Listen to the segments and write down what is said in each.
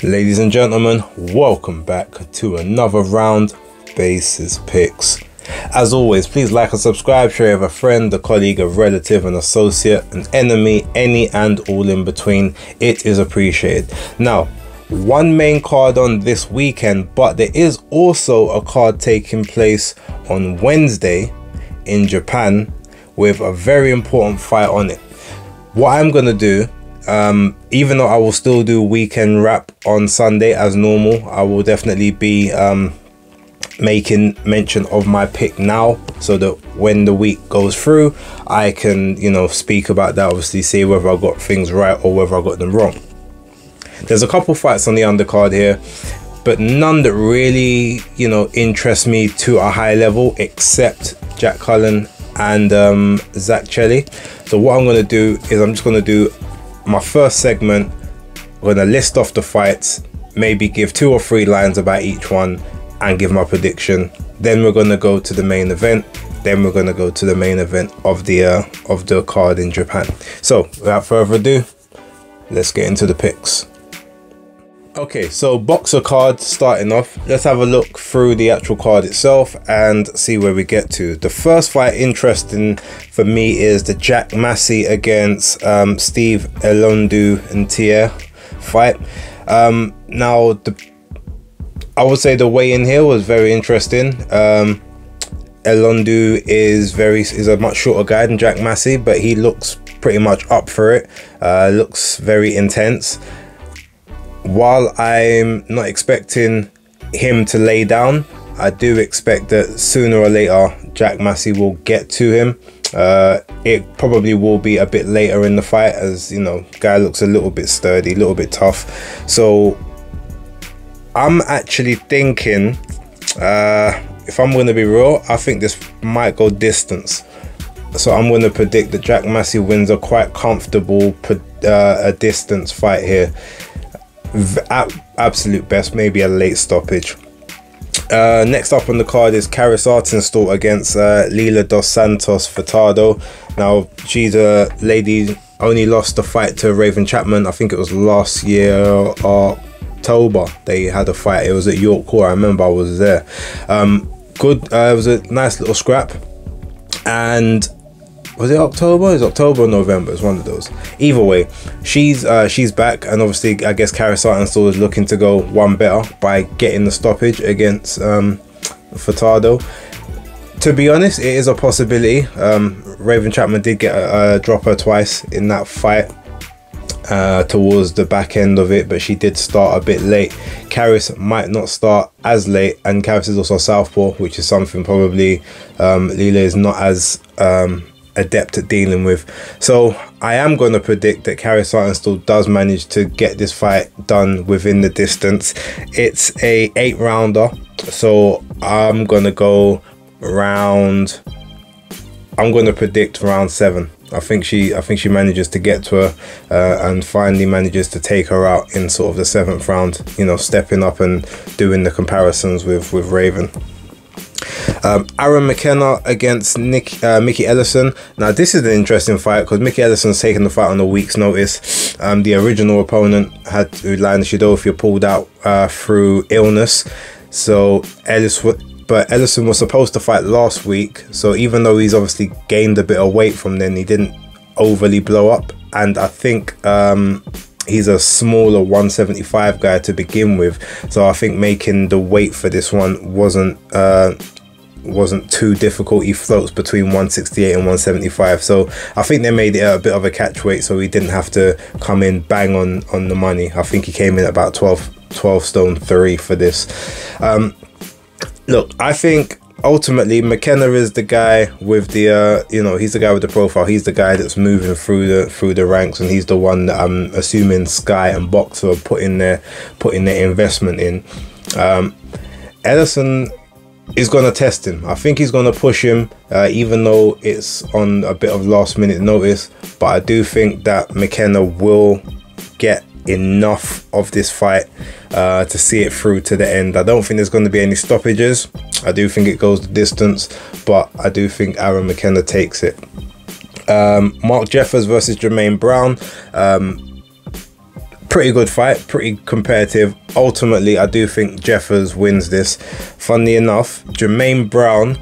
Ladies and gentlemen, welcome back to another round Basis Picks. As always, please like and subscribe, share with a friend, a colleague, a relative, an associate, an enemy, any and all in between. It is appreciated. Now, one main card on this weekend, but there is also a card taking place on Wednesday in Japan with a very important fight on it. What I'm going to do, even though I will still do weekend wrap on Sunday as normal, I will definitely be making mention of my pick now, so that when the week goes through I can, you know, speak about that, obviously see whether I got things right or whether I got them wrong. There's a couple fights on the undercard here, but none that really, you know, interest me to a high level except Jack Cullen and Zach Chelli. So what I'm going to do is I'm just going to do my first segment. I'm going to list off the fights, maybe give 2 or 3 lines about each one and give my prediction. Then we're going to go to the main event. Then we're going to go to the main event of the card in Japan. So without further ado, let's get into the picks. Okay, so boxer card starting off. Let's have a look through the actual card itself and see where we get to. The first fight interesting for me is the Jack Massey against Steve Elondu and Tier fight. Now I would say the weigh in here was very interesting. Elondu is a much shorter guy than Jack Massey, but he looks pretty much up for it. Looks very intense. While I'm not expecting him to lay down, I do expect that sooner or later Jack Massey will get to him. It probably will be a bit later in the fight, as you know, guy looks a little bit sturdy, a little bit tough. So I'm actually thinking, if I'm going to be real, I think this might go distance. So I'm going to predict that Jack Massey wins a quite comfortable a distance fight here. Absolute best, maybe a late stoppage. Next up on the card is Karis Artenstall against Lila dos Santos Furtado. Now, she's a lady, only lost the fight to Raven Chapman. I think it was last year October they had a fight. It was at York Court. I remember I was there. Good. It was a nice little scrap. And was it October? It was October or November. It's one of those. Either way, she's back, and obviously I guess Karis Artenstall is looking to go one better by getting the stoppage against Furtado. To be honest, it is a possibility. Raven Chapman did get a dropper twice in that fight towards the back end of it, but she did start a bit late. Karis might not start as late, and Karis is also southpaw, which is something probably Lila is not as adept at dealing with. So I am going to predict that Karis Artenstall does manage to get this fight done within the distance. It's a 8-rounder, so I'm going to go round, I'm going to predict round 7. I think she manages to get to her and finally manages to take her out in sort of the 7th round, you know, stepping up and doing the comparisons with Raven. Aaron McKenna against Mickey Ellison. Now this is an interesting fight because Mickey Ellison's taken the fight on a week's notice. The original opponent had Lionel Shidofia pulled out through illness, so Ellison was supposed to fight last week. So even though he's obviously gained a bit of weight from then, he didn't overly blow up, and I think he's a smaller 175 guy to begin with, so I think making the weight for this one wasn't too difficult. He floats between 168 and 175, so I think they made it a bit of a catch weight, so he didn't have to come in bang on the money. I think he came in at about 12 stone 3 for this. Look, I think ultimately McKenna is the guy with the you know, he's the guy with the profile. He's the guy that's moving through the ranks, and he's the one that I'm assuming Sky and Boxer are putting their investment in. Ellison is going to test him. I think he's going to push him, even though it's on a bit of last minute notice, but I do think that McKenna will get enough of this fight to see it through to the end. I don't think there's going to be any stoppages. I do think it goes the distance, but I do think Aaron McKenna takes it. Mark Jeffers versus Jermaine Brown. pretty good fight, pretty competitive. Ultimately, I do think Jeffers wins this. Funnily enough, Jermaine Brown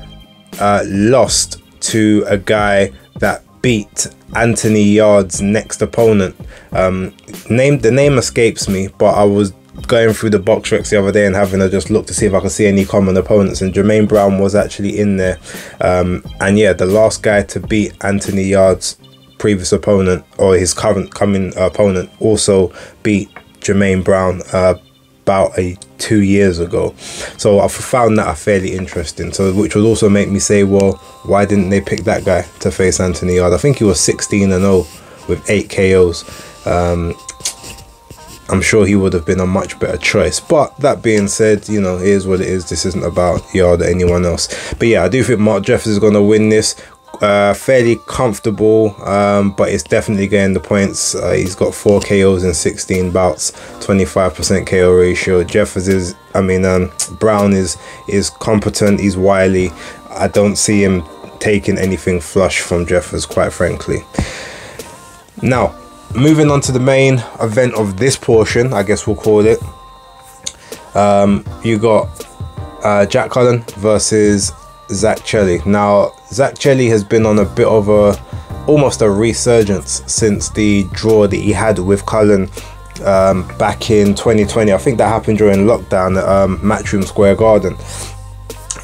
lost to a guy that beat Anthony Yard's next opponent. The name escapes me, but I was going through the box recs the other day and having a just look to see if I could see any common opponents, and Jermaine Brown was actually in there. And yeah, the last guy to beat Anthony Yard's previous opponent, or his coming opponent, also beat Jermaine Brown about 2 years ago. So I found that fairly interesting, so which would also make me say, well, why didn't they pick that guy to face Anthony Yard? I think he was 16-0 with 8 KOs. I'm sure he would have been a much better choice. But that being said, you know, it is what it is. This isn't about Yard or anyone else. But yeah, I do think Mark Jeffers is going to win this. Fairly comfortable, but it's definitely getting the points. He's got 4 KOs in 16 bouts, 25% KO ratio. Jeffers is, Brown is competent. He's wily. I don't see him taking anything flush from Jeffers, quite frankly. Now, moving on to the main event of this portion, I guess we'll call it. You got Jack Cullen versus Zach Chelli. Now, Zach Chelli has been on a bit of almost a resurgence since the draw that he had with Cullen back in 2020. I think that happened during lockdown at Matchroom Square Garden.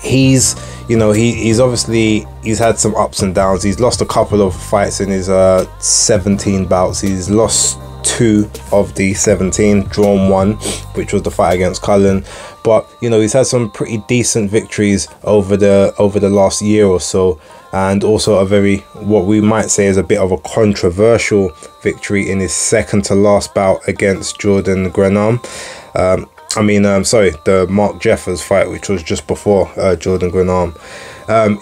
He's obviously, he's had some ups and downs. He's lost a couple of fights in his 17 bouts. He's lost 2 of the 17, drawn 1, which was the fight against Cullen. But you know, he's had some pretty decent victories over the last year or so, and also a very, what we might say is a bit of a controversial victory in his second to last bout against Jordan Grenam. The Mark Jeffers fight, which was just before Jordan Grenam.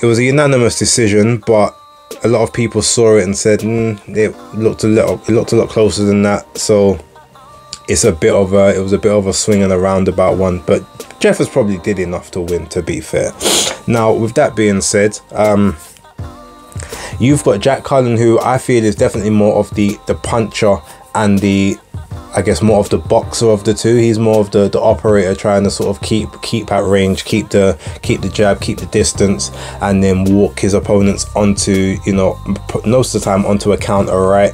It was a unanimous decision, but a lot of people saw it and said it looked a lot closer than that. So it was a bit of a swing and a roundabout one, but Jeffers probably did enough to win, to be fair. Now, with that being said, you've got Jack Cullen, who I feel is definitely more of the puncher and I guess more of the boxer of the two. He's more of the operator, trying to sort of keep at range, keep the jab, keep the distance, and then walk his opponents onto, you know, most of the time onto a counter, right?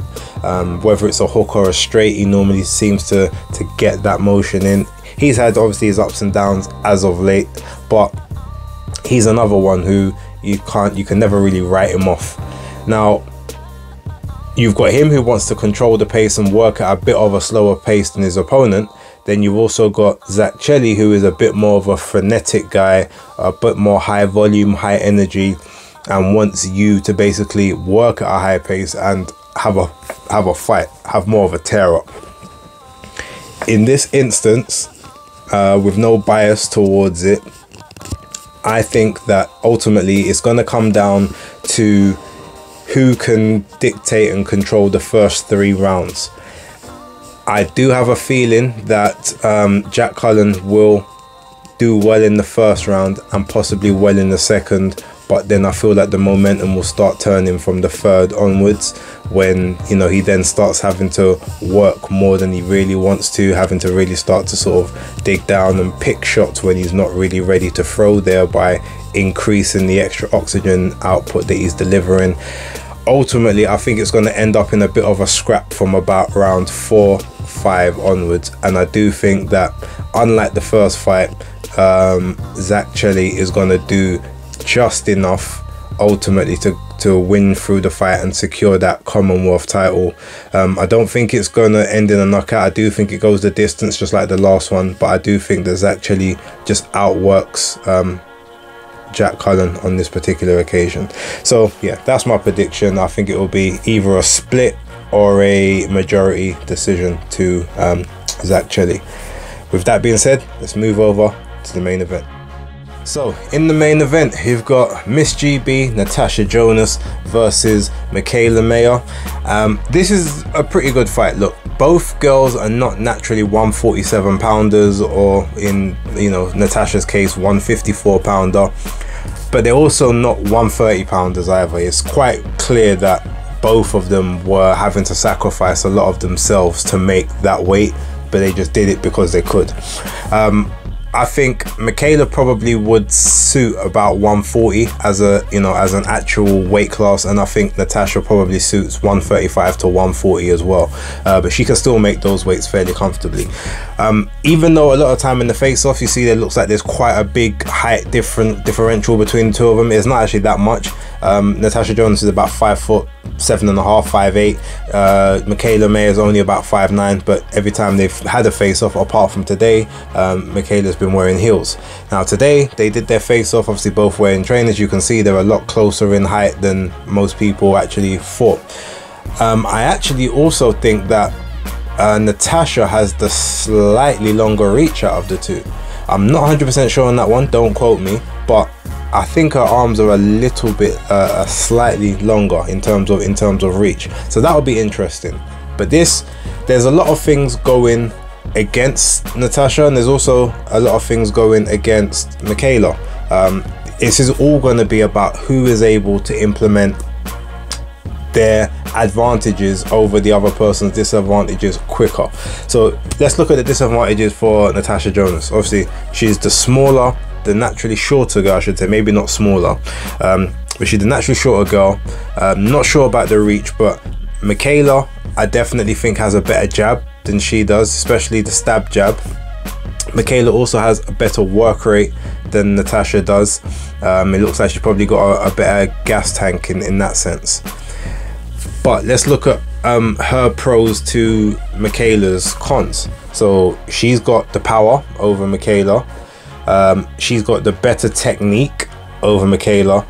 Whether it's a hook or a straight, he normally seems to get that motion in. He's had obviously his ups and downs as of late, but he's another one who you can never really write him off. Now, you've got him who wants to control the pace and work at a bit of a slower pace than his opponent. Then you've also got Zach Chelli, who is a bit more of a frenetic guy, a bit more high volume, high energy, and wants you to basically work at a high pace and have a fight, have more of a tear up. In this instance, with no bias towards it, I think that ultimately it's going to come down to who can dictate and control the first 3 rounds. I do have a feeling that Jack Cullen will do well in the first round and possibly well in the second, but then I feel like the momentum will start turning from the third onwards, when, you know, he then starts having to work more than he really wants to, having to really start to sort of dig down and pick shots when he's not really ready to throw, thereby increasing the extra oxygen output that he's delivering. Ultimately, I think it's going to end up in a bit of a scrap from about round 4-5 onwards, and I do think that, unlike the first fight, Zach Chelli is going to do just enough ultimately to win through the fight and secure that Commonwealth title. I don't think it's going to end in a knockout. I do think it goes the distance, just like the last one, but I do think that Zach Chelli just outworks Jack Cullen on this particular occasion. So yeah, that's my prediction. I think it will be either a split or a majority decision to Zach Chelli. With that being said, let's move over to the main event. So in the main event, you've got Miss GB, Natasha Jonas versus Michaela Mayer. This is a pretty good fight. Look, both girls are not naturally 147 pounders, or in, you know, Natasha's case, 154 pounder, but they're also not 130 pounders either. It's quite clear that both of them were having to sacrifice a lot of themselves to make that weight, but they just did it because they could. I think Michaela probably would suit about 140 as a, you know, as an actual weight class, and I think Natasha probably suits 135 to 140 as well, but she can still make those weights fairly comfortably. Even though a lot of time in the face-off you see there looks like there's quite a big height differential between the two of them, it's not actually that much. Natasha Jonas is about 5'7.5", 5'8". Michaela May is only about 5'9", but every time they've had a face-off, apart from today, Michaela's been wearing heels. Now today they did their face-off, obviously both wearing trainers. You can see they're a lot closer in height than most people actually thought. I actually also think that Natasha has the slightly longer reach out of the two. I'm not 100% sure on that one, don't quote me, but I think her arms are a little bit slightly longer in terms of reach, so that would be interesting. But there's a lot of things going against Natasha, and there's also a lot of things going against Michaela. This is all going to be about who is able to implement their advantages over the other person's disadvantages quicker. So let's look at the disadvantages for Natasha Jonas. Obviously she's the smaller, the naturally shorter girl, I should say, maybe not smaller, but she's the naturally shorter girl. Not sure about the reach, but Michaela I definitely think has a better jab than she does, especially the stab jab. Michaela also has a better work rate than Natasha does. It looks like she probably got a better gas tank in that sense. But let's look at her pros to Michaela's cons. So she's got the power over Michaela, she's got the better technique over Michaela,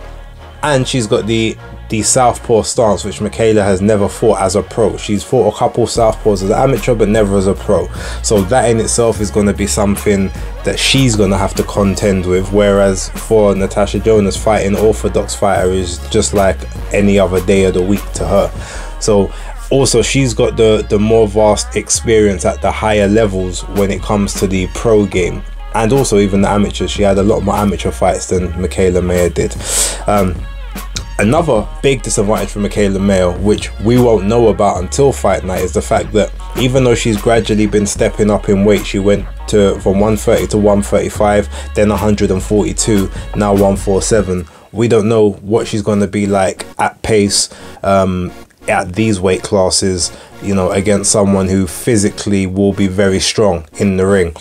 and she's got the southpaw stance, which Michaela has never fought as a pro. She's fought a couple southpaws as an amateur, but never as a pro. So that in itself is going to be something that she's going to have to contend with, whereas for Natasha Jonas, fighting an orthodox fighter is just like any other day of the week to her. So also she's got the more vast experience at the higher levels when it comes to the pro game, and also even the amateurs. She had a lot more amateur fights than Michaela Mayer did. Another big disadvantage for Michaela Mayer, which we won't know about until fight night, is the fact that even though she's gradually been stepping up in weight, she went from 130 to 135, then 142, now 147. We don't know what she's going to be like at pace at these weight classes, you know, against someone who physically will be very strong in the ring.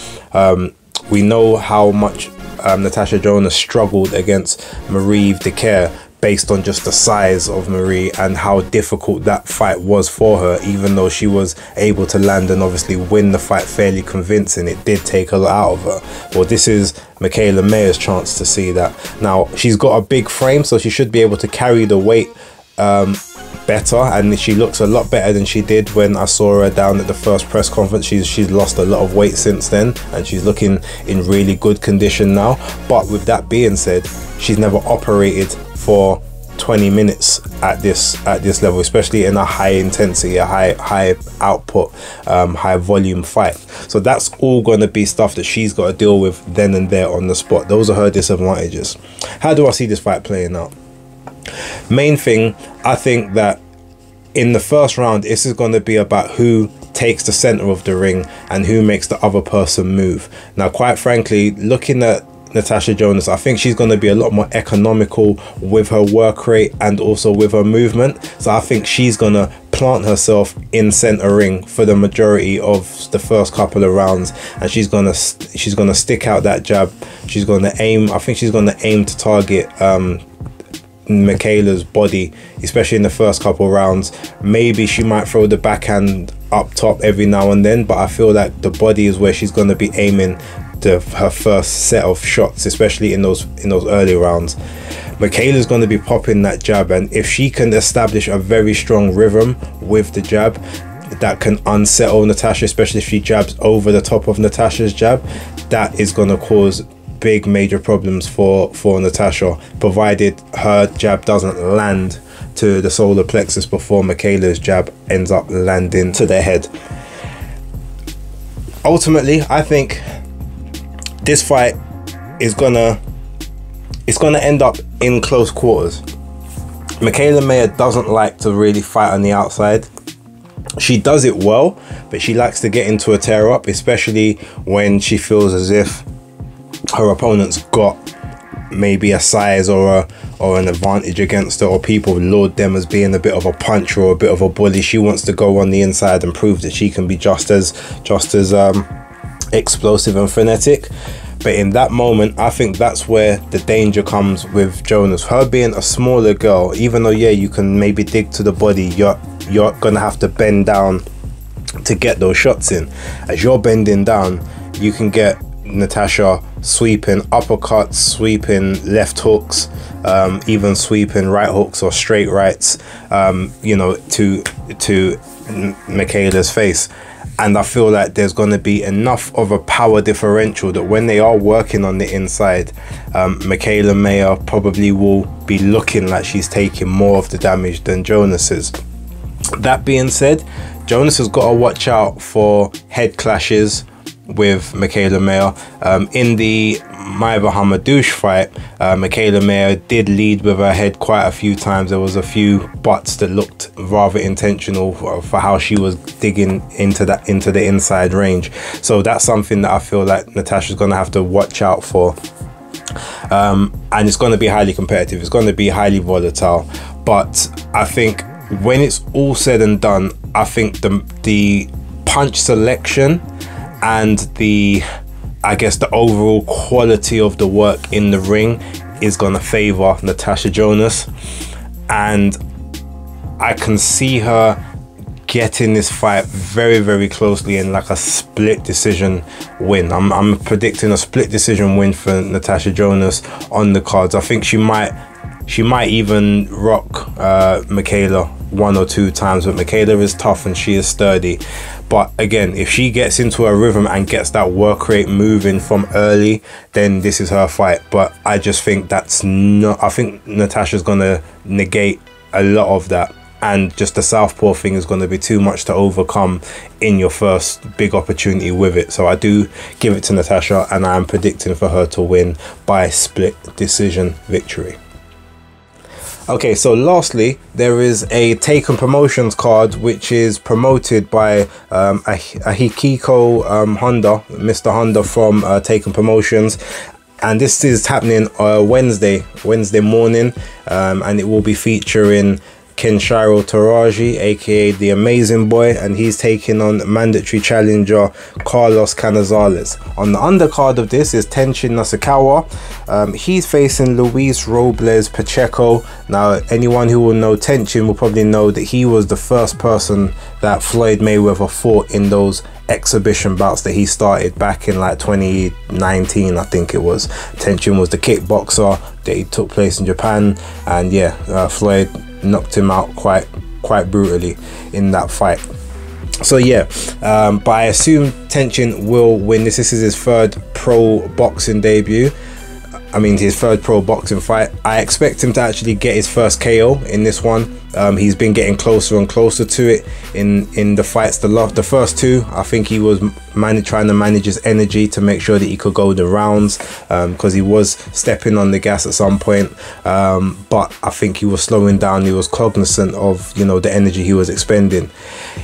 We know how much Natasha Jonas struggled against Marie-Eve Decaire, based on just the size of Marie and how difficult that fight was for her. Even though she was able to land and obviously win the fight fairly convincing, it did take a lot out of her. Well, this is Michaela Mayer's chance to see that. Now she's got a big frame, so she should be able to carry the weight better, and she looks a lot better than she did when I saw her down at the first press conference. She's lost a lot of weight since then, and she's looking in really good condition now. But with that being said, she's never operated for 20 minutes at this level, especially in a high intensity, a high output, high volume fight. So that's all going to be stuff that she's got to deal with then and there on the spot. Those are her disadvantages. How do I see this fight playing out? Main thing, I think that in the first round, this is going to be about who takes the center of the ring and who makes the other person move. Now, quite frankly, looking at Natasha Jonas, I think she's going to be a lot more economical with her work rate and also with her movement. So I think she's going to plant herself in center ring for the majority of the first couple of rounds, and she's going to stick out that jab. She's going to aim, I think she's going to aim to target Michaela's body, especially in the first couple of rounds. Maybe she might throw the backhand up top every now and then, but I feel like the body is where she's going to be aiming her first set of shots, especially in those early rounds. Michaela's going to be popping that jab, and if she can establish a very strong rhythm with the jab that can unsettle Natasha, especially if she jabs over the top of Natasha's jab, that is going to cause big major problems for Natasha, provided her jab doesn't land to the solar plexus before Michaela's jab ends up landing to their head. Ultimately, I think this fight is gonna end up in close quarters. Michaela Mayer doesn't like to really fight on the outside. She does it well, but she likes to get into a tear up, especially when she feels as if her opponent's got maybe a size or an advantage against her, or people laud them as being a bit of a puncher or a bit of a bully. She wants to go on the inside and prove that she can be just as explosive and frenetic. But in that moment, I think that's where the danger comes with Jonas. Her being a smaller girl, even though, yeah, you can maybe dig to the body, you're gonna have to bend down to get those shots in. As you're bending down, you can get Natasha sweeping uppercuts, sweeping left hooks, even sweeping right hooks or straight rights, you know, to Michaela's face. And I feel like there's going to be enough of a power differential that when they are working on the inside, Michaela Mayer probably will be looking like she's taking more of the damage than Jonas is. That being said, Jonas has got to watch out for head clashes with Michaela Mayer. In the Maiva Hamadouche fight, Michaela Mayer did lead with her head quite a few times. There was a few butts that looked rather intentional for how she was digging into the inside range. So that's something that I feel like Natasha's going to have to watch out for. And it's going to be highly competitive. It's going to be highly volatile. But I think when it's all said and done, I think the punch selection and I guess the overall quality of the work in the ring is going to favor Natasha Jonas, and I can see her getting this fight very, very closely in like a split decision win. I'm predicting a split decision win for Natasha Jonas on the cards. I think she might even rock Michaela 1 or 2 times, but Michaela is tough and she is sturdy. But again, if she gets into a rhythm and gets that work rate moving from early, then this is her fight. But I just think that's not, I think Natasha's gonna negate a lot of that, and just the southpaw thing is going to be too much to overcome in your first big opportunity with it. So I do give it to Natasha, and I am predicting for her to win by split decision victory. Okay, so lastly, there is a Taken Promotions card which is promoted by Ahikiko Honda, Mr. Honda from Taken Promotions. And this is happening Wednesday morning, and it will be featuring Kenshiro Teraji, aka the Amazing Boy, and he's taking on mandatory challenger Carlos Canizales. On the undercard of this is Tenshin Nasukawa. He's facing Luis Robles Pacheco. Now, anyone who will know Tenshin will probably know that he was the first person that Floyd Mayweather fought in those exhibition bouts that he started back in like 2019, I think it was. Tenshin was the kickboxer that he took place in Japan, and yeah, Floyd knocked him out quite brutally in that fight. So yeah, but I assume Tenshin will win this. This is his third pro boxing debut. I mean, his third pro boxing fight. I expect him to actually get his first KO in this one. He's been getting closer and closer to it in the fights. The first two, I think he was trying to manage his energy to make sure that he could go the rounds, because he was stepping on the gas at some point. But I think he was slowing down. He was cognizant of, you know, the energy he was expending.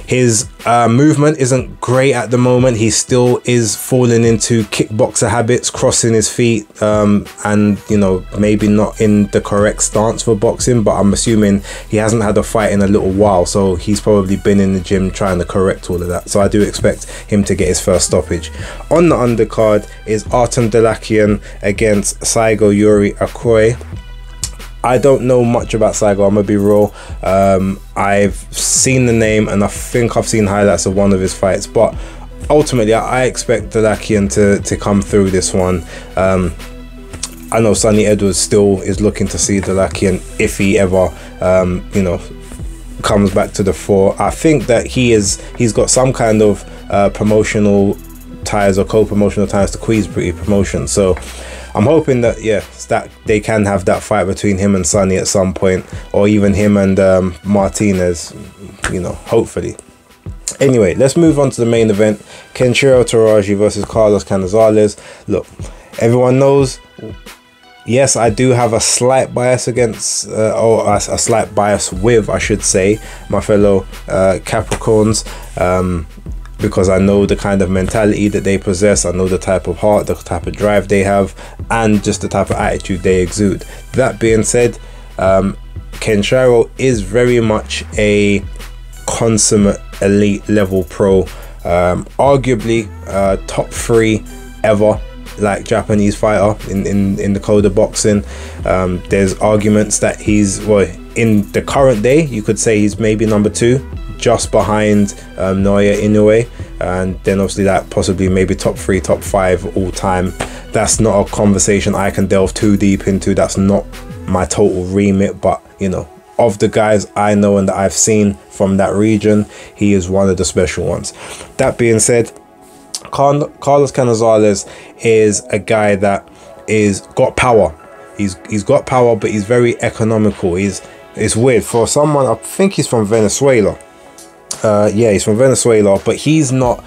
His movement isn't great at the moment. He still is falling into kickboxer habits, crossing his feet, and, you know, maybe not in the correct stance for boxing. But I'm assuming he hasn't had a fight in a little while, so he's probably been in the gym trying to correct all of that. So I do expect him to get his first stoppage. On the undercard is Artem Dalakian against Saigo Yuri Akoy. I don't know much about Saigo, I'm gonna be real. I've seen the name and I think I've seen highlights of one of his fights, but ultimately I expect Dalakian to come through this one. I know Sonny Edwards still is looking to see Dalakian if he ever you know, comes back to the fore. I think that he's got some kind of promotional ties or co-promotional ties to Queensbury Promotion, so I'm hoping that, yeah, that they can have that fight between him and Sonny at some point, or even him and Martinez, you know, hopefully. Anyway, let's move on to the main event. Kenshiro Teraji versus Carlos Canizales. Look, everyone knows Yes, I do have a slight bias against, or a slight bias with, I should say, my fellow Capricorns, because I know the kind of mentality that they possess. I know the type of heart, the type of drive they have, and just the type of attitude they exude. That being said, Kenshiro is very much a consummate elite level pro, arguably top 3 ever like Japanese fighter in the code of boxing. There's arguments that he's, well, in the current day you could say he's maybe number 2, just behind Naoya Inoue, and then obviously that possibly maybe top 3, top 5 all time. That's not a conversation I can delve too deep into. That's not my total remit, but you know, of the guys I know and that I've seen from that region, he is one of the special ones. That being said, Carlos Canizales is a guy that is got power. He's got power, but he's very economical. It's weird for someone. I think he's from Venezuela. Yeah, he's from Venezuela, but he's not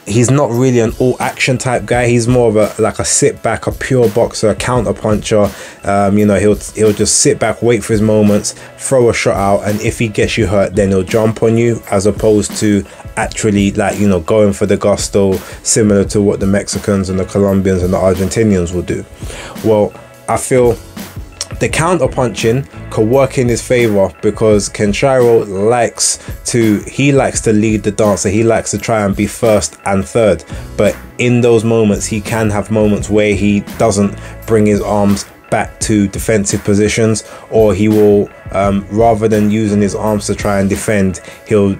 really an all action type guy. He's more of a sit back, a pure boxer, a counter puncher. You know, he'll just sit back, wait for his moments, throw a shot out, and if he gets you hurt, then he'll jump on you, as opposed to actually, like, you know, going for the gusto, similar to what the Mexicans and the Colombians and the Argentinians will do. Well, I feel the counter punching could work in his favor, because Kenshiro likes to lead the dancer. He likes to try and be first and third, but in those moments he can have moments where he doesn't bring his arms back to defensive positions, or he will rather than using his arms to try and defend, he'll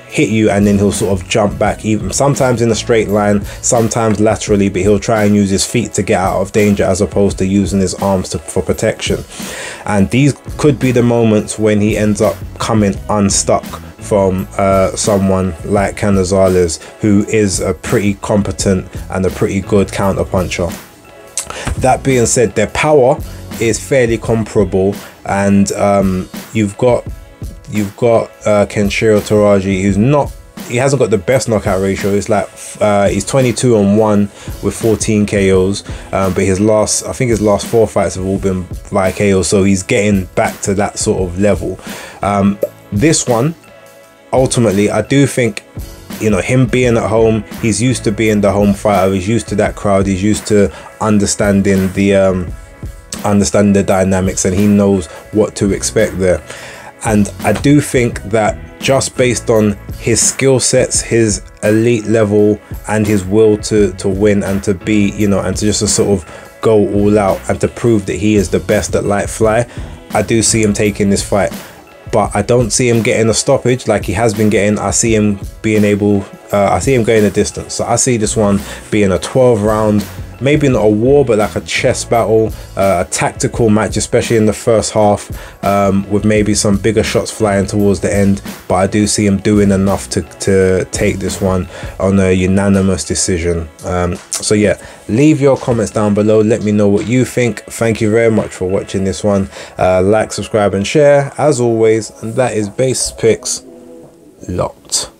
hit you and then he'll sort of jump back, even sometimes in a straight line, sometimes laterally, but he'll try and use his feet to get out of danger, as opposed to using his arms for protection. And these could be the moments when he ends up coming unstuck from someone like Canizales, who is a pretty competent and a pretty good counter puncher. That being said, their power is fairly comparable, and you've got Kenshiro Teraji, he hasn't got the best knockout ratio. It's like he's 22-1 with 14 KOs, but I think his last 4 fights have all been via KOs, so he's getting back to that sort of level. This one, ultimately, I do think, you know, him being at home, he's used to being the home fighter, he's used to that crowd, he's used to understanding the dynamics, and he knows what to expect there. And I do think that just based on his skill sets, his elite level, and his will to win and to be, you know, and to just to sort of go all out and to prove that he is the best at light fly, I do see him taking this fight. But I don't see him getting a stoppage like he has been getting. I see him being able, I see him going the distance. So I see this one being a 12-round, maybe not a war, but like a chess battle, a tactical match, especially in the first half, with maybe some bigger shots flying towards the end. But I do see him doing enough to take this one on a unanimous decision. So yeah, leave your comments down below. Let me know what you think. Thank you very much for watching this one. Like, subscribe, and share as always. And that is Base Picks locked.